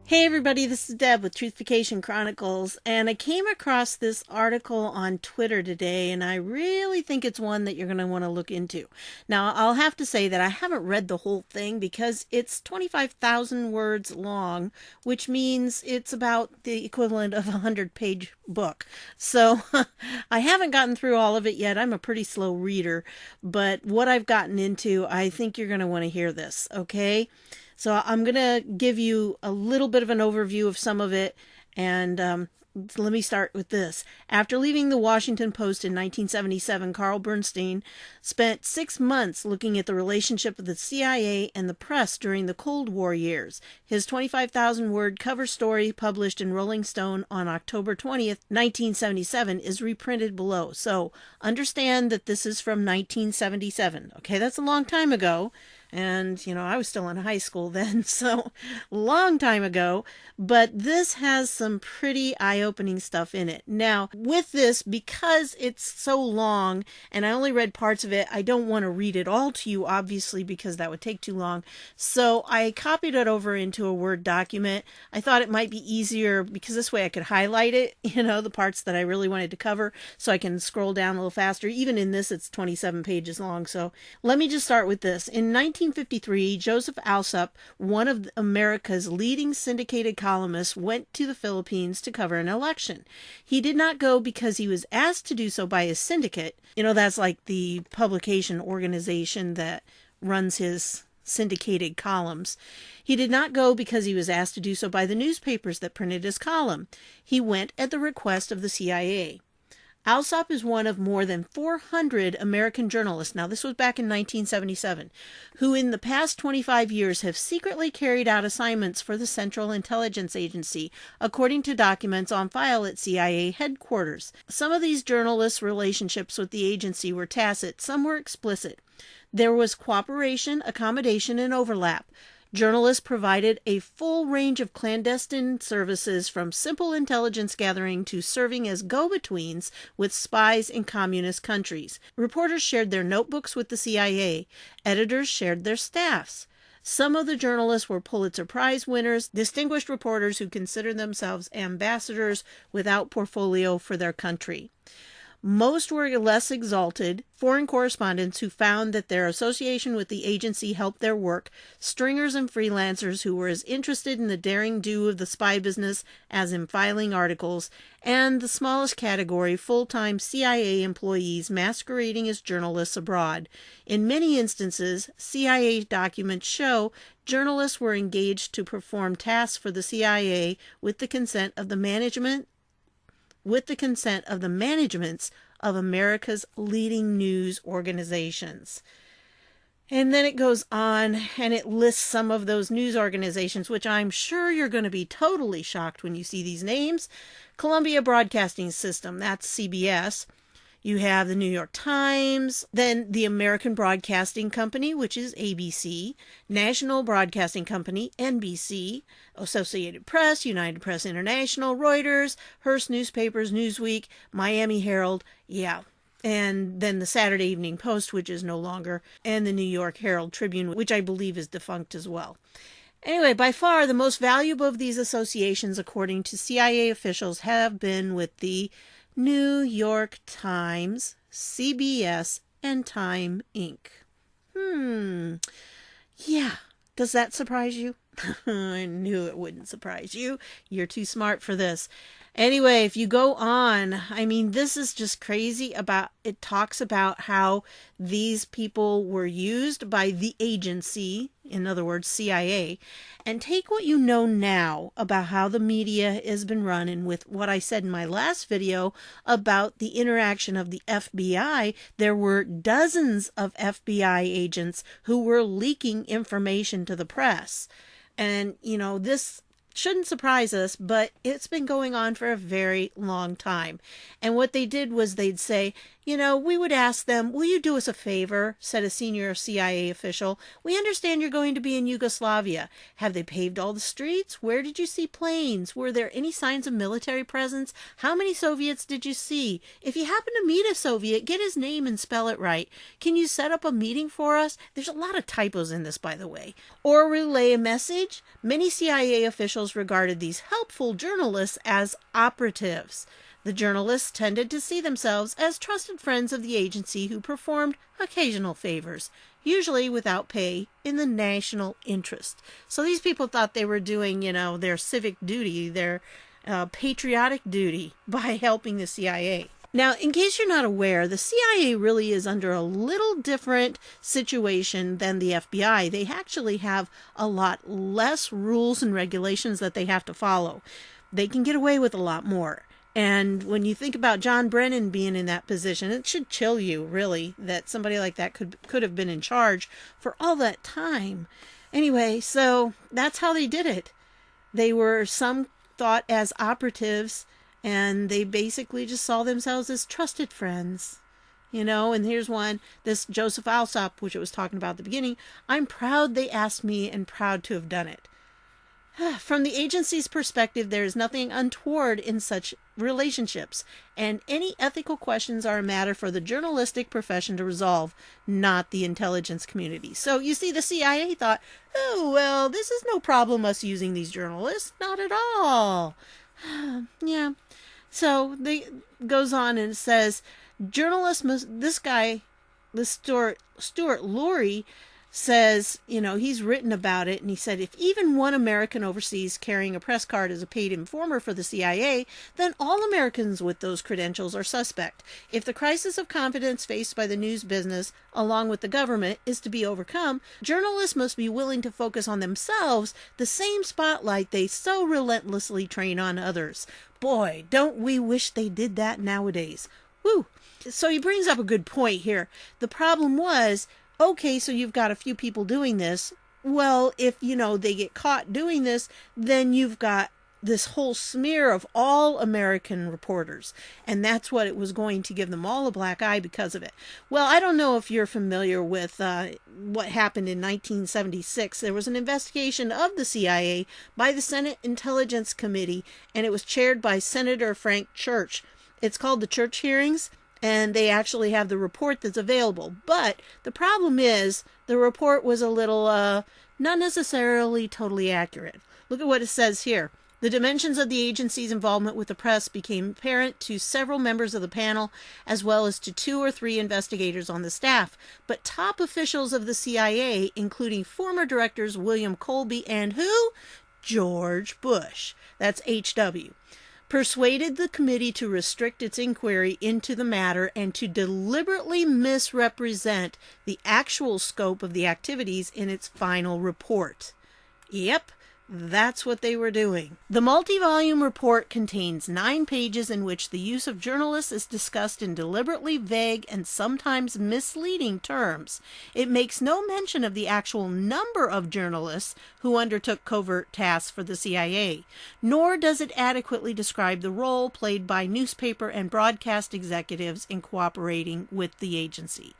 Hey everybody, this is Deb with Truthification Chronicles, and I came across this article on Twitter today, and I really think it's one that you're going to want to look into. Now, I'll have to say that I haven't read the whole thing because it's 25,000 words long, which means it's about the equivalent of a 100-page book. So I haven't gotten through all of it yet. I'm a pretty slow reader, but what I've gotten into, I think you're going to want to hear this, okay? So I'm going to give you a little bit of an overview of some of it, and let me start with this. After leaving the Washington Post in 1977, Carl Bernstein spent 6 months looking at the relationship of the CIA and the press during the Cold War years. His 25,000-word cover story, published in Rolling Stone on October 20th, 1977, is reprinted below. So understand that this is from 1977. Okay, that's a long time ago. And, I was still in high school then, so long time ago. But this has some pretty eye-opening stuff in it. Now, with this, because it's so long, and I only read parts of it, I don't want to read it all to you, obviously, because that would take too long. So I copied it over into a Word document. I thought it might be easier, because this way I could highlight it, the parts that I really wanted to cover, so I can scroll down a little faster. Even in this, it's 27 pages long. So let me just start with this. In 1953, Joseph Alsop, one of America's leading syndicated columnists, went to the Philippines to cover an election. He did not go because he was asked to do so by his syndicate. That's like the publication organization that runs his syndicated columns. He did not go because he was asked to do so by the newspapers that printed his column. He went at the request of the CIA. Alsop is one of more than 400 American journalists, now this was back in 1977, who in the past 25 years have secretly carried out assignments for the Central Intelligence Agency, according to documents on file at CIA headquarters. Some of these journalists' relationships with the agency were tacit, some were explicit. There was cooperation, accommodation, and overlap. Journalists provided a full range of clandestine services, from simple intelligence gathering to serving as go-betweens with spies in communist countries. Reporters shared their notebooks with the CIA. Editors shared their staffs. Some of the journalists were Pulitzer Prize winners, distinguished reporters who considered themselves ambassadors without portfolio for their country. Most were less exalted, foreign correspondents who found that their association with the agency helped their work, stringers and freelancers who were as interested in the daring do of the spy business as in filing articles, and the smallest category, full-time CIA employees masquerading as journalists abroad. In many instances, CIA documents show journalists were engaged to perform tasks for the CIA with the consent of the managements of America's leading news organizations. And then it goes on and it lists some of those news organizations, which I'm sure you're going to be totally shocked when you see these names. Columbia Broadcasting System, that's CBS. You have the New York Times, then the American Broadcasting Company, which is ABC, National Broadcasting Company, NBC, Associated Press, United Press International, Reuters, Hearst Newspapers, Newsweek, Miami Herald, and then the Saturday Evening Post, which is no longer, and the New York Herald Tribune, which I believe is defunct as well. Anyway, by far the most valuable of these associations, according to CIA officials, have been with the New York Times, CBS, and Time Inc. Yeah. Does that surprise you? I knew it wouldn't surprise you. You're too smart for this. Anyway, if you go on, this is just crazy. It talks about how these people were used by the agency, in other words, CIA, and take what you know now about how the media has been run, and with what I said in my last video about the interaction of the FBI, there were dozens of FBI agents who were leaking information to the press. And, this shouldn't surprise us, but it's been going on for a very long time. And what they did was they'd say, We would ask them, will you do us a favor, said a senior CIA official. We understand you're going to be in Yugoslavia. Have they paved all the streets? Where did you see planes? Were there any signs of military presence? How many Soviets did you see? If you happen to meet a Soviet, get his name and spell it right. Can you set up a meeting for us? There's a lot of typos in this, by the way. Or relay a message? Many CIA officials regarded these helpful journalists as operatives. The journalists tended to see themselves as trusted friends of the agency who performed occasional favors, usually without pay, in the national interest. So these people thought they were doing, their civic duty, their patriotic duty by helping the CIA. Now, in case you're not aware, the CIA really is under a little different situation than the FBI. They actually have a lot less rules and regulations that they have to follow. They can get away with a lot more. And when you think about John Brennan being in that position, it should chill you, really, that somebody like that could have been in charge for all that time. Anyway, so that's how they did it. They were some thought as operatives, and they basically just saw themselves as trusted friends. And here's one, this Joseph Alsop, which I was talking about at the beginning. I'm proud they asked me and proud to have done it. From the agency's perspective, there is nothing untoward in such relationships, and any ethical questions are a matter for the journalistic profession to resolve, not the intelligence community. So you see, the CIA thought, oh, well, this is no problem, us using these journalists. Not at all. Yeah. So they goes on and says, journalists must, this guy, the Stuart Laurie, says, he's written about it, and he said, if even one American overseas carrying a press card is a paid informer for the CIA, then all Americans with those credentials are suspect. If the crisis of confidence faced by the news business, along with the government, is to be overcome, journalists must be willing to focus on themselves, the same spotlight they so relentlessly train on others. Boy, don't we wish they did that nowadays. Woo! So he brings up a good point here. The problem was, okay, so you've got a few people doing this. Well, if, they get caught doing this, then you've got this whole smear of all American reporters. And that's what it was going to give them all a black eye because of it. Well, I don't know if you're familiar with what happened in 1976. There was an investigation of the CIA by the Senate Intelligence Committee, and it was chaired by Senator Frank Church. It's called the Church Hearings. And they actually have the report that's available. But the problem is the report was a little not necessarily totally accurate. Look at what it says here. The dimensions of the agency's involvement with the press became apparent to several members of the panel, as well as to 2 or 3 investigators on the staff. But top officials of the CIA, including former directors William Colby and who? George Bush. That's HW. Persuaded the committee to restrict its inquiry into the matter and to deliberately misrepresent the actual scope of the activities in its final report. Yep, that's what they were doing. The multi-volume report contains 9 pages in which the use of journalists is discussed in deliberately vague and sometimes misleading terms. It makes no mention of the actual number of journalists who undertook covert tasks for the CIA, nor does it adequately describe the role played by newspaper and broadcast executives in cooperating with the agency.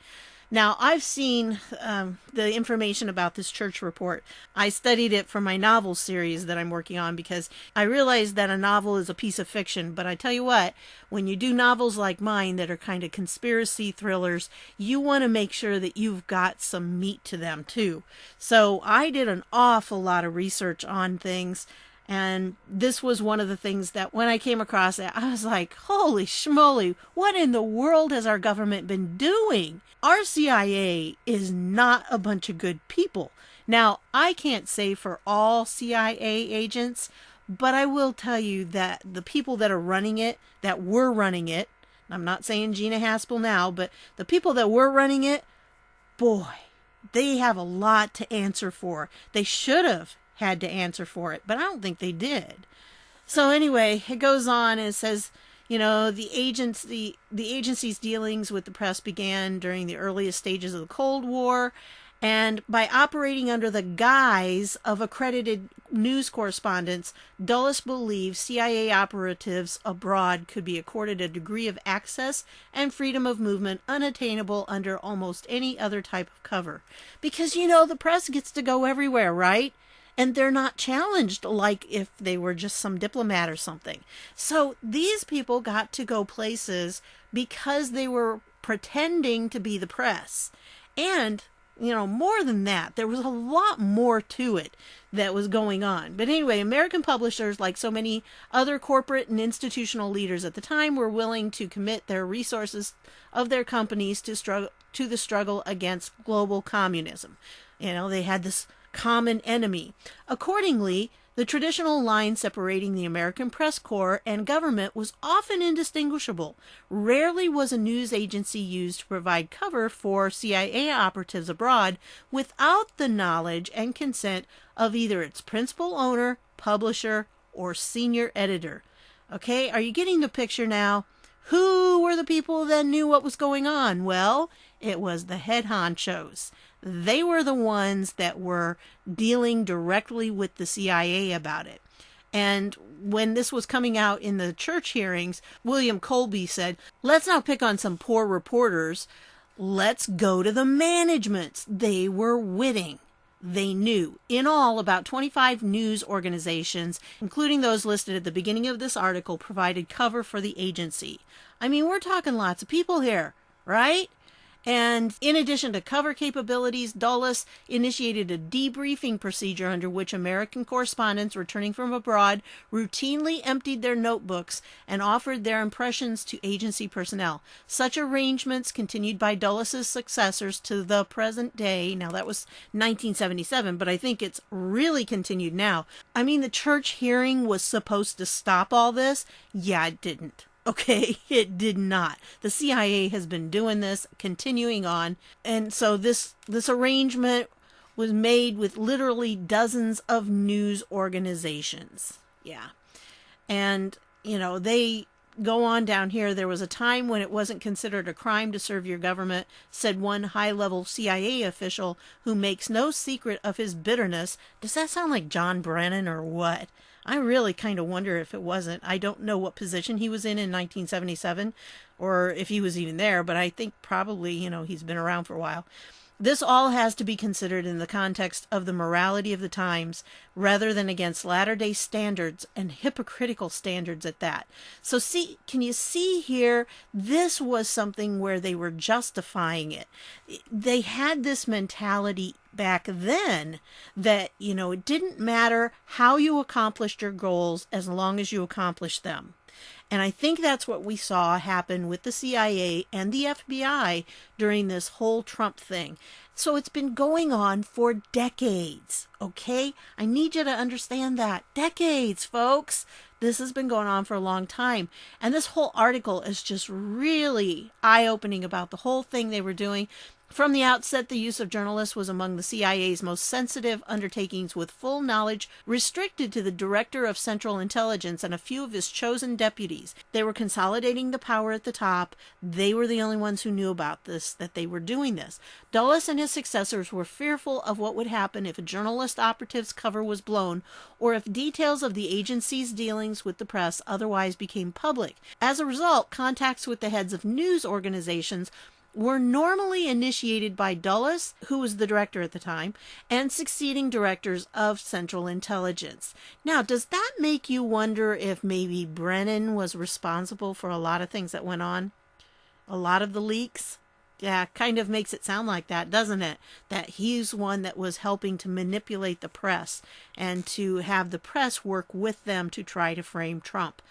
Now, I've seen the information about this Church report. I studied it for my novel series that I'm working on because I realized that a novel is a piece of fiction. But I tell you what, when you do novels like mine that are kind of conspiracy thrillers, you want to make sure that you've got some meat to them too. So I did an awful lot of research on things. And this was one of the things that when I came across it, I was like, holy schmoly, what in the world has our government been doing? Our CIA is not a bunch of good people. Now, I can't say for all CIA agents, but I will tell you that the people that are running it, that were running it, I'm not saying Gina Haspel now, but the people that were running it, boy, they have a lot to answer for. They should have had to answer for it, but I don't think they did. So anyway, it goes on and it says, the agency's dealings with the press began during the earliest stages of the Cold War, And by operating under the guise of accredited news correspondents, Dulles believed CIA operatives abroad could be accorded a degree of access and freedom of movement unattainable under almost any other type of cover. Because, the press gets to go everywhere, right? And they're not challenged like if they were just some diplomat or something. So these people got to go places because they were pretending to be the press. And more than that, there was a lot more to it that was going on. But anyway, American publishers, like so many other corporate and institutional leaders at the time, were willing to commit their resources of their companies to the struggle against global communism. They had this common enemy. Accordingly, the traditional line separating the American press corps and government was often indistinguishable. Rarely was a news agency used to provide cover for CIA operatives abroad without the knowledge and consent of either its principal owner, publisher, or senior editor. Okay, are you getting the picture now? Who were the people that knew what was going on? Well, it was the head honchos. They were the ones that were dealing directly with the CIA about it. And when this was coming out in the church hearings, William Colby said, let's not pick on some poor reporters. Let's go to the managements. They were witting. They knew. In all, about 25 news organizations, including those listed at the beginning of this article, provided cover for the agency. I mean, we're talking lots of people here, right? And in addition to cover capabilities, Dulles initiated a debriefing procedure under which American correspondents returning from abroad routinely emptied their notebooks and offered their impressions to agency personnel. Such arrangements continued by Dulles' successors to the present day. Now, that was 1977, but I think it's really continued now. I mean, the church hearing was supposed to stop all this. Yeah, it didn't. Okay, it did not. The CIA has been doing this, continuing on. And so this arrangement was made with literally dozens of news organizations. Yeah. And, they go on down here. There was a time when it wasn't considered a crime to serve your government, said one high-level CIA official who makes no secret of his bitterness. Does that sound like John Brennan or what? I really kind of wonder if it wasn't. I don't know what position he was in 1977 or if he was even there, but I think probably, he's been around for a while. This all has to be considered in the context of the morality of the times rather than against latter-day standards and hypocritical standards at that. So can you see here, this was something where they were justifying it. They had this mentality back then that, it didn't matter how you accomplished your goals as long as you accomplished them. And I think that's what we saw happen with the CIA and the FBI during this whole Trump thing. So it's been going on for decades, okay? I need you to understand that. Decades, folks. This has been going on for a long time. And this whole article is just really eye-opening about the whole thing they were doing. From the outset, the use of journalists was among the CIA's most sensitive undertakings, with full knowledge restricted to the Director of Central Intelligence and a few of his chosen deputies. They were consolidating the power at the top. They were the only ones who knew about this, that they were doing this. Dulles and his successors were fearful of what would happen if a journalist operative's cover was blown, or if details of the agency's dealings with the press otherwise became public. As a result, contacts with the heads of news organizations were normally initiated by Dulles, who was the director at the time, and succeeding directors of Central Intelligence. Now, does that make you wonder if maybe Brennan was responsible for a lot of things that went on? A lot of the leaks? Yeah, kind of makes it sound like that, doesn't it? That he's one that was helping to manipulate the press and to have the press work with them to try to frame Trump.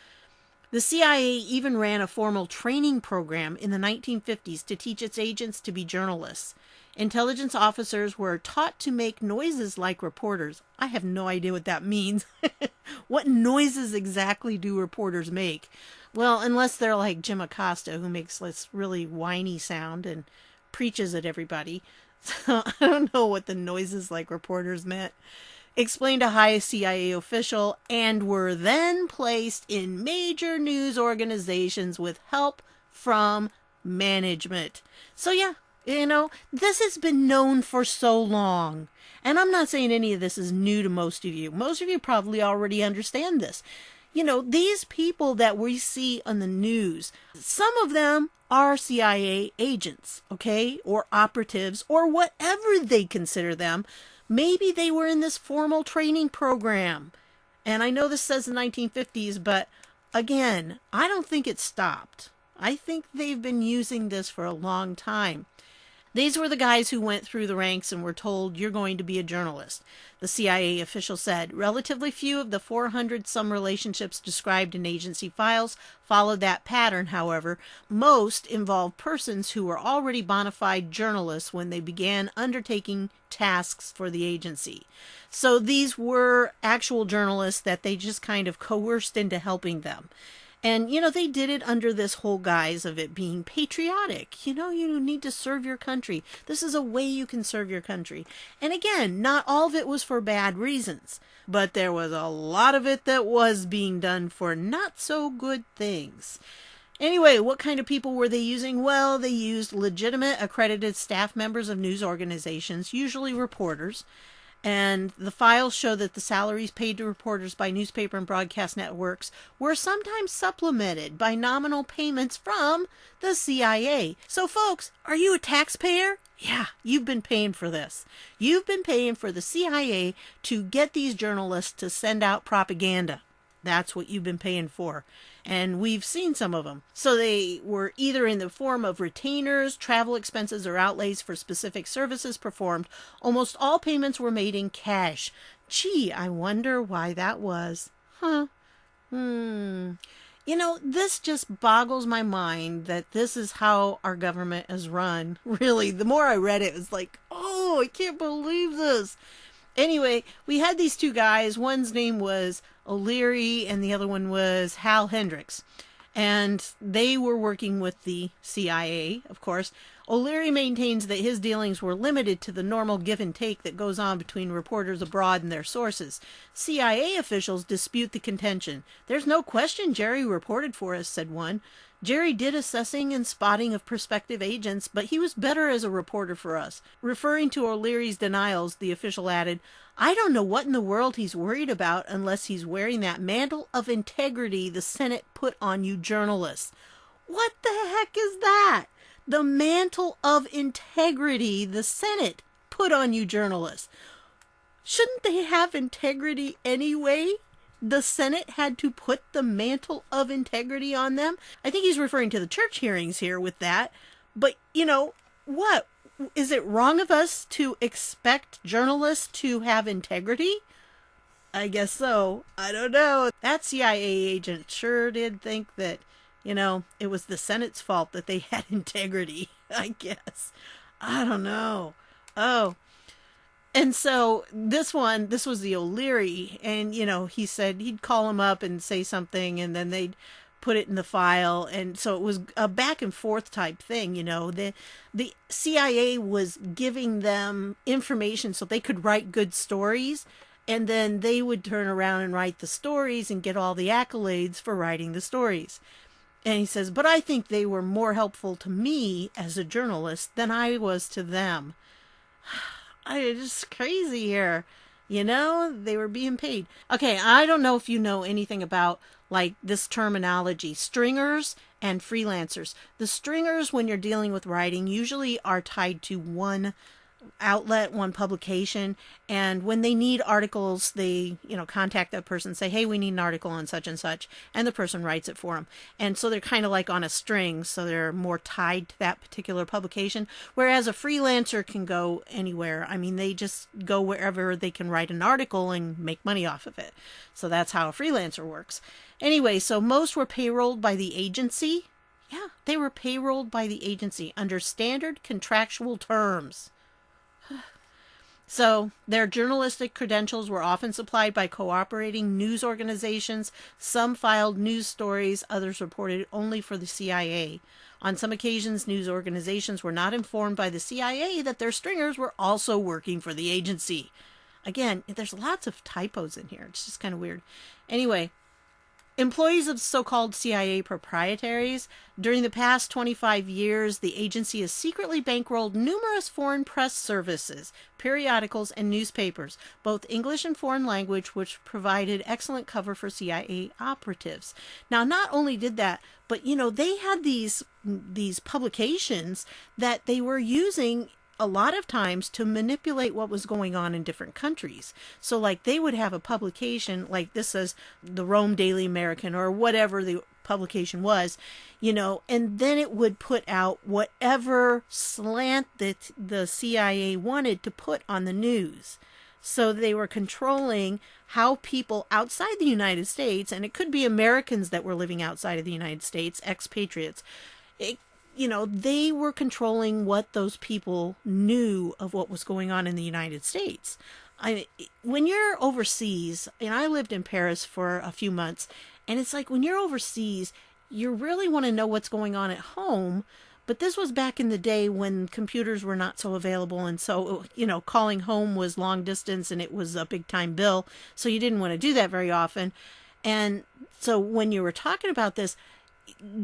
The CIA even ran a formal training program in the 1950s to teach its agents to be journalists. Intelligence officers were taught to make noises like reporters. I have no idea what that means. What noises exactly do reporters make? Well, unless they're like Jim Acosta, who makes this really whiny sound and preaches at everybody. So I don't know what the noises like reporters meant. Explained a high CIA official, and were then placed in major news organizations with help from management. So yeah, This has been known for so long. And I'm not saying any of this is new to most of you. Most of you probably already understand this. These people that we see on the news, some of them are CIA agents, okay, or operatives, or whatever they consider them. Maybe they were in this formal training program. And I know this says the 1950s, but again, I don't think it stopped. I think they've been using this for a long time. These were the guys who went through the ranks and were told, you're going to be a journalist. The CIA official said, relatively few of the 400-some relationships described in agency files followed that pattern, however. Most involved persons who were already bona fide journalists when they began undertaking tasks for the agency. So these were actual journalists that they just kind of coerced into helping them. And, they did it under this whole guise of it being patriotic. You need to serve your country. This is a way you can serve your country. And again, not all of it was for bad reasons, but there was a lot of it that was being done for not so good things. Anyway, what kind of people were they using? Well, they used legitimate accredited staff members of news organizations, usually reporters. And the files show that the salaries paid to reporters by newspaper and broadcast networks were sometimes supplemented by nominal payments from the CIA. So folks, are you a taxpayer? Yeah, you've been paying for this. You've been paying for the CIA to get these journalists to send out propaganda. That's what you've been paying for. And we've seen some of them. So they were either in the form of retainers, travel expenses, or outlays for specific services performed. Almost all payments were made in cash. Gee, I wonder why that was. This just boggles my mind that this is how our government is run. Really, the more I read it, it was like, oh, I can't believe this. Anyway, we had these two guys. One's name was O'Leary and the other one was Hal Hendricks. And they were working with the CIA, of course. O'Leary maintains that his dealings were limited to the normal give and take that goes on between reporters abroad and their sources. CIA officials dispute the contention. There's no question Jerry reported for us, said one. Jerry did assessing and spotting of prospective agents, but he was better as a reporter for us. Referring to O'Leary's denials, the official added, I don't know what in the world he's worried about unless he's wearing that mantle of integrity the Senate put on you journalists. What the heck is that? The mantle of integrity the Senate put on you journalists. Shouldn't they have integrity anyway? The Senate had to put the mantle of integrity on them. I think he's referring to the church hearings here with that. But, what? Is it wrong of us to expect journalists to have integrity? I guess so. I don't know. That CIA agent sure did think that, it was the Senate's fault that they had integrity, I guess. I don't know. Oh. And so this was the O'Leary, and, he said he'd call him up and say something, and then they'd put it in the file. And so it was a back and forth type thing, The CIA was giving them information so they could write good stories, and then they would turn around and write the stories and get all the accolades for writing the stories. And he says, but I think they were more helpful to me as a journalist than I was to them. It's just crazy here. They were being paid. Okay, I don't know if you know anything about this terminology, stringers and freelancers. The stringers, when you're dealing with writing, usually are tied to one outlet, one publication, and when they need articles, they contact that person, say, hey, we need an article on such and such, and the person writes it for them. And so they're kind of like on a string, so they're more tied to that particular publication, whereas a freelancer can go anywhere. I mean, they just go wherever they can write an article and make money off of it. So that's how a freelancer works. Anyway, so most were payrolled by the agency. Yeah, they were payrolled by the agency under standard contractual terms. So their journalistic credentials were often supplied by cooperating news organizations. Some filed news stories, others reported only for the CIA. On some occasions, news organizations were not informed by the CIA that their stringers were also working for the agency. Again, there's lots of typos in here. It's just kind of weird. Anyway, Employees of so-called CIA proprietaries, during the past 25 years, the agency has secretly bankrolled numerous foreign press services, periodicals, and newspapers, both English and foreign language, which provided excellent cover for CIA operatives. Now, not only did that, but, they had these publications that they were using a lot of times to manipulate what was going on in different countries. So like they would have a publication like this says the Rome Daily American or whatever the publication was, and then it would put out whatever slant that the CIA wanted to put on the news. So they were controlling how people outside the United States, and it could be Americans that were living outside of the United States, expatriates, they were controlling what those people knew of what was going on in the United States. When you're overseas, and I lived in Paris for a few months, and it's like when you're overseas, you really want to know what's going on at home. But this was back in the day when computers were not so available. And so, calling home was long distance and it was a big time bill. So you didn't want to do that very often. And so when you were talking about this,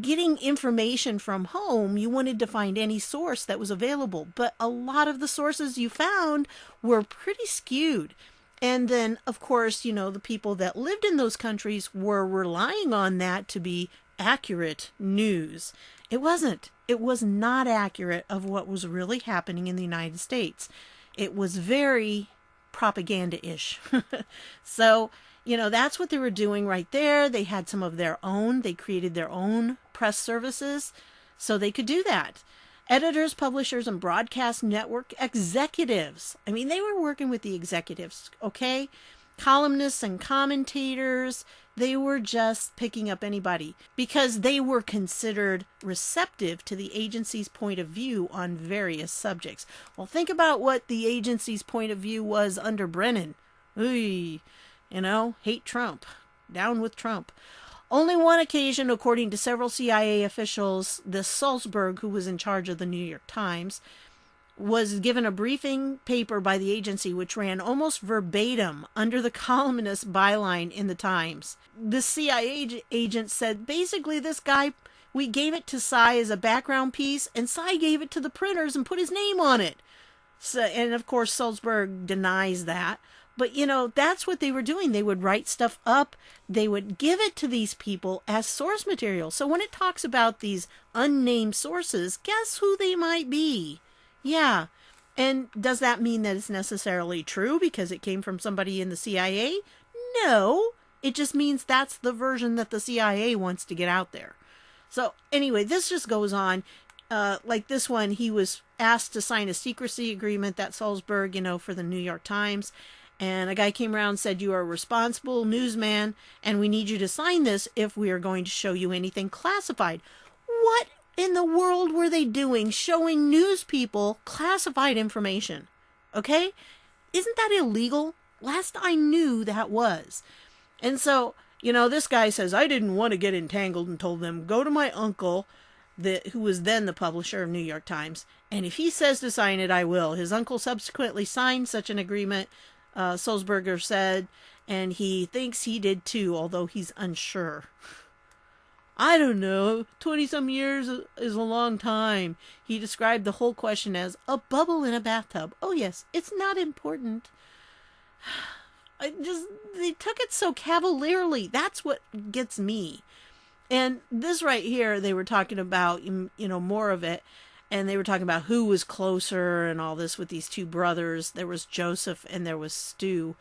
getting information from home, you wanted to find any source that was available, but a lot of the sources you found were pretty skewed. And then, of course, the people that lived in those countries were relying on that to be accurate news. It wasn't. It was not accurate of what was really happening in the United States. It was very propaganda-ish. So, that's what they were doing right there. They had some of their own. They created their own press services so they could do that. Editors, publishers, and broadcast network executives. They were working with the executives, okay? Columnists and commentators, they were just picking up anybody because they were considered receptive to the agency's point of view on various subjects. Well, think about what the agency's point of view was under Brennan. Ooh. Hate Trump. Down with Trump. Only one occasion, according to several CIA officials, this Salzberg, who was in charge of the New York Times, was given a briefing paper by the agency which ran almost verbatim under the columnist byline in the Times. The CIA agent said, basically, this guy, we gave it to Cy as a background piece, and Cy gave it to the printers and put his name on it. So, and of course, Salzberg denies that. But, that's what they were doing. They would write stuff up. They would give it to these people as source material. So when it talks about these unnamed sources, guess who they might be? Yeah. And does that mean that it's necessarily true because it came from somebody in the CIA? No. It just means that's the version that the CIA wants to get out there. So anyway, this just goes on. Like this one, he was asked to sign a secrecy agreement, that Salzberg, for the New York Times. And a guy came around and said, you are a responsible newsman, and we need you to sign this if we are going to show you anything classified. What in the world were they doing showing news people classified information? Okay? Isn't that illegal? Last I knew, that was. And so, this guy says, I didn't want to get entangled and told them, go to my uncle, who was then the publisher of New York Times, and if he says to sign it, I will. His uncle subsequently signed such an agreement, Sulzberger said, and he thinks he did too, although he's unsure. I don't know, 20-some years is a long time. He described the whole question as a bubble in a bathtub. Oh yes, it's not important. They took it so cavalierly. That's what gets me. And this right here, they were talking about, more of it. And they were talking about who was closer and all this with these two brothers. There was Joseph and there was Stu.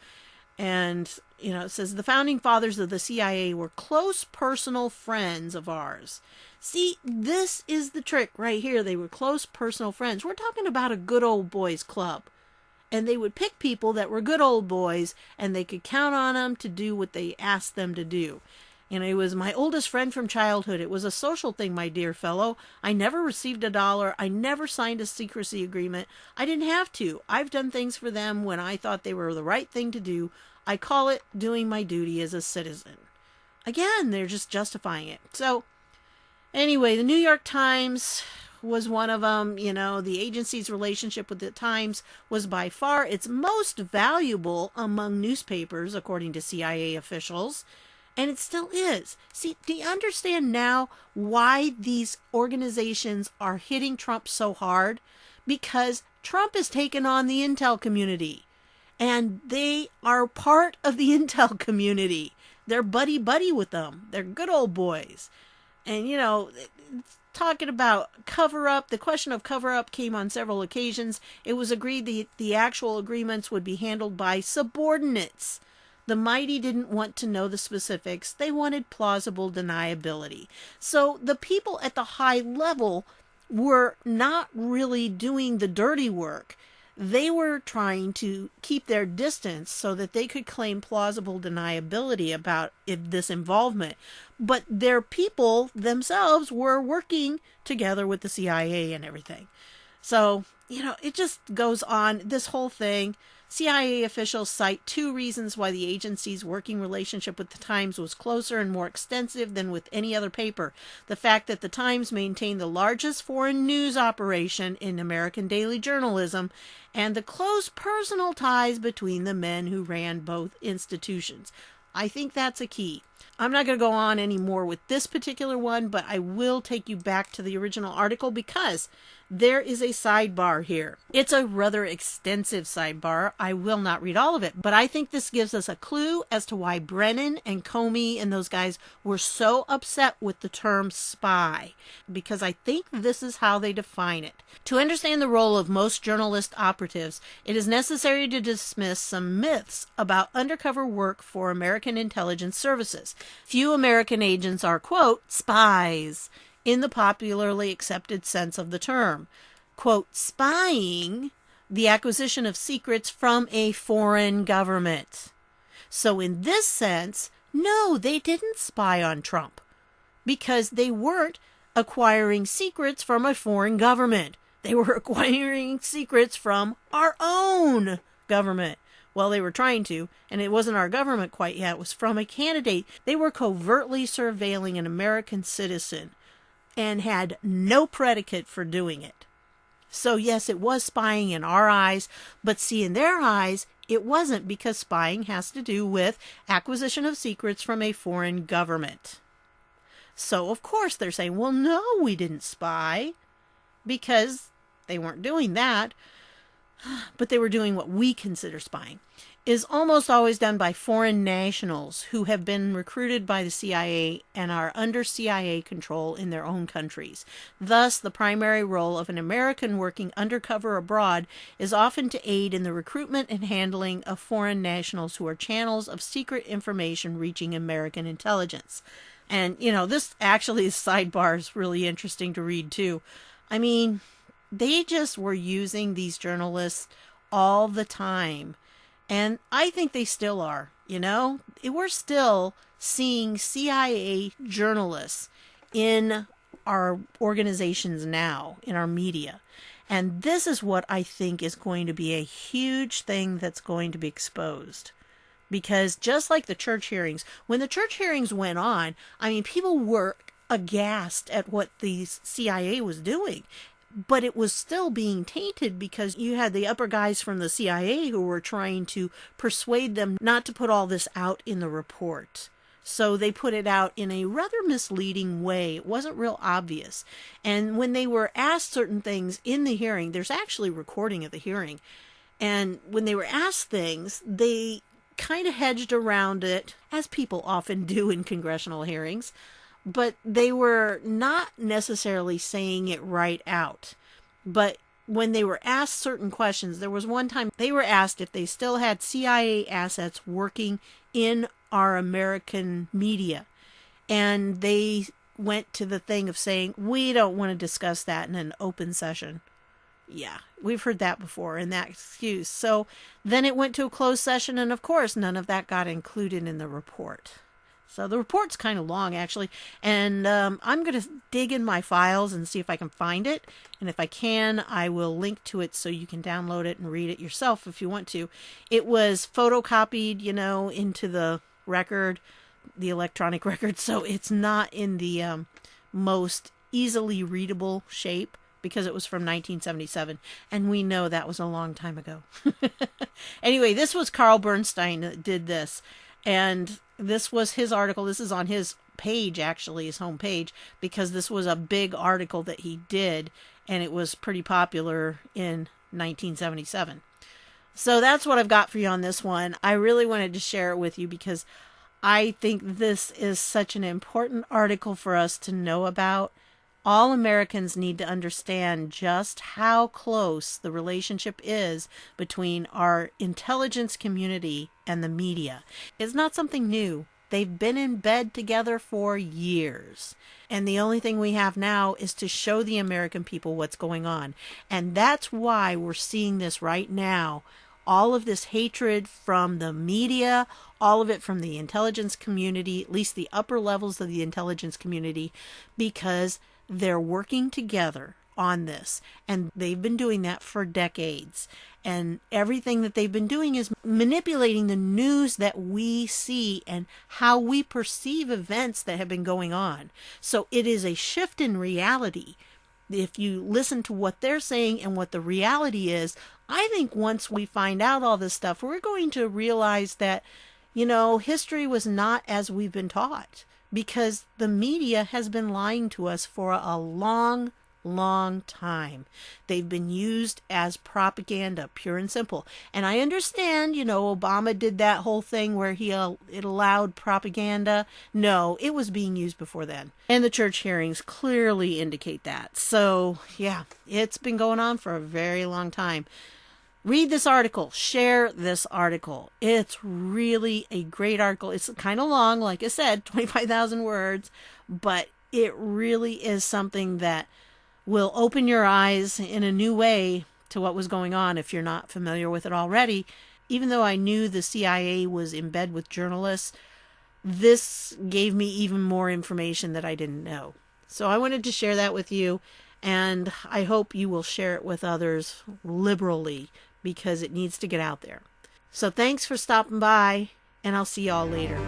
And, it says the founding fathers of the CIA were close personal friends of ours. See, this is the trick right here. They were close personal friends. We're talking about a good old boys club. And they would pick people that were good old boys and they could count on them to do what they asked them to do. It was my oldest friend from childhood. It was a social thing, my dear fellow. I never received $1. I never signed a secrecy agreement. I didn't have to. I've done things for them when I thought they were the right thing to do. I call it doing my duty as a citizen. Again, they're just justifying it. So, anyway, the New York Times was one of them. The agency's relationship with the Times was by far its most valuable among newspapers, according to CIA officials. And it still is. See, do you understand now why these organizations are hitting Trump so hard? Because Trump has taken on the intel community. And they are part of the intel community. They're buddy-buddy with them. They're good old boys. And, talking about cover-up, the question of cover-up came on several occasions. It was agreed the actual agreements would be handled by subordinates. The mighty didn't want to know the specifics. They wanted plausible deniability. So the people at the high level were not really doing the dirty work. They were trying to keep their distance so that they could claim plausible deniability about this involvement. But their people themselves were working together with the CIA and everything. So, it just goes on. This whole thing, CIA officials cite 2 reasons why the agency's working relationship with the Times was closer and more extensive than with any other paper. The fact that the Times maintained the largest foreign news operation in American daily journalism, and the close personal ties between the men who ran both institutions. I think that's a key. I'm not going to go on any more with this particular one, but I will take you back to the original article because there is a sidebar here. It's a rather extensive sidebar. I will not read all of it, but I think this gives us a clue as to why Brennan and Comey and those guys were so upset with the term spy, because I think this is how they define it. To understand the role of most journalist operatives, it is necessary to dismiss some myths about undercover work for American intelligence services. Few American agents are, quote, spies, in the popularly accepted sense of the term. Quote, spying, the acquisition of secrets from a foreign government. So in this sense, no, they didn't spy on Trump because they weren't acquiring secrets from a foreign government. They were acquiring secrets from our own government. Well, they were trying to, and it wasn't our government quite yet. It was from a candidate. They were covertly surveilling an American citizen and had no predicate for doing it. So yes, it was spying in our eyes, but see, in their eyes, it wasn't, because spying has to do with acquisition of secrets from a foreign government. So of course they're saying, well, no, we didn't spy, because they weren't doing that. But they were doing what we consider spying. Is almost always done by foreign nationals who have been recruited by the CIA and are under CIA control in their own countries. Thus, the primary role of an American working undercover abroad is often to aid in the recruitment and handling of foreign nationals who are channels of secret information reaching American intelligence. And, this sidebar is really interesting to read too. I mean, they just were using these journalists all the time. And I think they still are, We're still seeing CIA journalists in our organizations now, in our media. And this is what I think is going to be a huge thing that's going to be exposed. Because just like the church hearings, when the church hearings went on, people were aghast at what the CIA was doing. But it was still being tainted because you had the upper guys from the CIA who were trying to persuade them not to put all this out in the report. So they put it out in a rather misleading way. It wasn't real obvious. And when they were asked certain things in the hearing, there's actually recording of the hearing. And when they were asked things, they kind of hedged around it, as people often do in congressional hearings. But they were not necessarily saying it right out. But when they were asked certain questions, there was one time they were asked if they still had CIA assets working in our American media. And they went to the thing of saying, we don't want to discuss that in an open session. Yeah, we've heard that before, and that excuse. So then it went to a closed session, and of course, none of that got included in the report. So the report's kind of long, actually, and I'm going to dig in my files and see if I can find it. And if I can, I will link to it so you can download it and read it yourself if you want to. It was photocopied, into the record, the electronic record, so it's not in the most easily readable shape because it was from 1977, and we know that was a long time ago. Anyway, this was Carl Bernstein that did this. And this was his article. This is on his page, actually, his homepage, because this was a big article that he did, and it was pretty popular in 1977. So that's what I've got for you on this one. I really wanted to share it with you because I think this is such an important article for us to know about. All Americans need to understand just how close the relationship is between our intelligence community and the media. It's not something new. They've been in bed together for years. And the only thing we have now is to show the American people what's going on. And that's why we're seeing this right now. All of this hatred from the media, all of it from the intelligence community, at least the upper levels of the intelligence community, because they're working together on this. And they've been doing that for decades. And everything that they've been doing is manipulating the news that we see and how we perceive events that have been going on. So it is a shift in reality. If you listen to what they're saying and what the reality is, I think once we find out all this stuff, we're going to realize that, history was not as we've been taught, because the media has been lying to us for a long time. They've been used as propaganda, pure and simple. And I understand, Obama did that whole thing where it allowed propaganda. No, it was being used before then. And the church hearings clearly indicate that. So, yeah, it's been going on for a very long time. Read this article. Share this article. It's really a great article. It's kind of long, like I said, 25,000 words, but it really is something that will open your eyes in a new way to what was going on if you're not familiar with it already. Even though I knew the CIA was in bed with journalists, this gave me even more information that I didn't know. So I wanted to share that with you, and I hope you will share it with others liberally, because it needs to get out there. So thanks for stopping by, and I'll see y'all later.